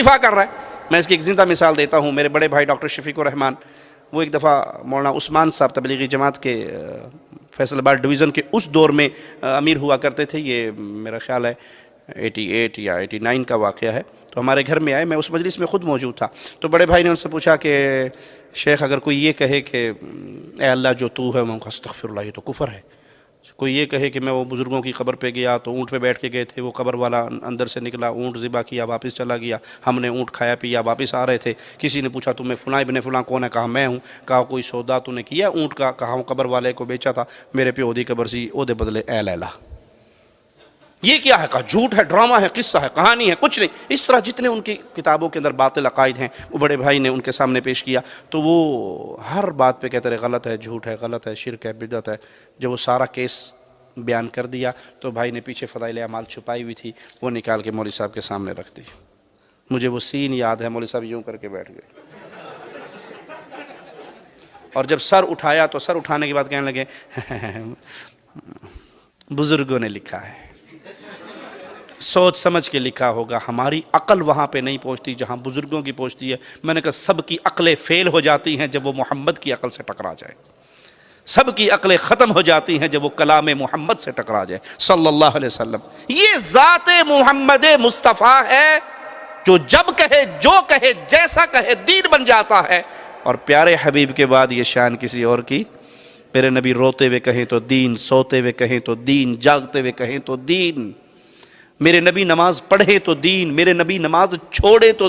دفاع کر رہا ہے. میں اس کی ایک زندہ مثال دیتا ہوں. میرے بڑے بھائی ڈاکٹر شفیق الرحمان، وہ ایک دفعہ مولانا عثمان صاحب تبلیغی جماعت کے فیصل آباد ڈویژن کے اس دور میں امیر ہوا کرتے تھے. یہ میرا خیال ہے 88 یا 89 کا واقعہ ہے. تو ہمارے گھر میں آئے، میں اس مجلس میں خود موجود تھا. تو بڑے بھائی نے ان سے پوچھا کہ شیخ اگر کوئی یہ کہے کہ اے اللہ جو تو ہے، میں کہا استغفر اللہ، یہ تو کفر ہے. کوئی یہ کہے کہ میں وہ بزرگوں کی قبر پہ گیا تو اونٹ پہ بیٹھ کے گئے تھے، وہ قبر والا اندر سے نکلا، اونٹ ذبح کیا، واپس چلا گیا، ہم نے اونٹ کھایا پیا، واپس آ رہے تھے. کسی نے پوچھا تمہیں فلاں ابن فلاں کون ہے؟ کہا میں ہوں. کہا کوئی سودا تو نے کیا اونٹ کا؟ کہا ہوں قبر والے کو بیچا تھا، میرے پہ اودی قبر سی، اودے بدلے اے لیلا. یہ کیا ہے؟ کہا جھوٹ ہے، ڈرامہ ہے، قصہ ہے، کہانی ہے، کچھ نہیں. اس طرح جتنے ان کی کتابوں کے اندر باطل عقائد ہیں وہ بڑے بھائی نے ان کے سامنے پیش کیا. تو وہ ہر بات پہ کہتے رہے غلط ہے، جھوٹ ہے، غلط ہے، شرک ہے، بدعت ہے. جب وہ سارا کیس بیان کر دیا تو بھائی نے پیچھے فضائل اعمال چھپائی ہوئی تھی، وہ نکال کے مولوی صاحب کے سامنے رکھ دی. مجھے وہ سین یاد ہے، مولوی صاحب یوں کر کے بیٹھ گئے، اور جب سر اٹھایا تو سر اٹھانے کے بعد کہنے لگے بزرگوں نے لکھا ہے، سوچ سمجھ کے لکھا ہوگا، ہماری عقل وہاں پہ نہیں پہنچتی جہاں بزرگوں کی پہنچتی ہے. میں نے کہا سب کی عقلیں فیل ہو جاتی ہیں جب وہ محمد کی عقل سے ٹکرا جائے، سب کی عقلیں ختم ہو جاتی ہیں جب وہ کلام محمد سے ٹکرا جائے صلی اللہ علیہ وسلم. یہ ذات محمد مصطفیٰ ہے جو جب کہے، جو کہے، جیسا کہے دین بن جاتا ہے. اور پیارے حبیب کے بعد یہ شان کسی اور کی. میرے نبی روتے ہوئے کہیں تو دین، سوتے ہوئے کہیں تو دین، جاگتے ہوئے کہیں تو دین. میرے نبی نماز پڑھے تو دین، میرے نبی نماز چھوڑے تو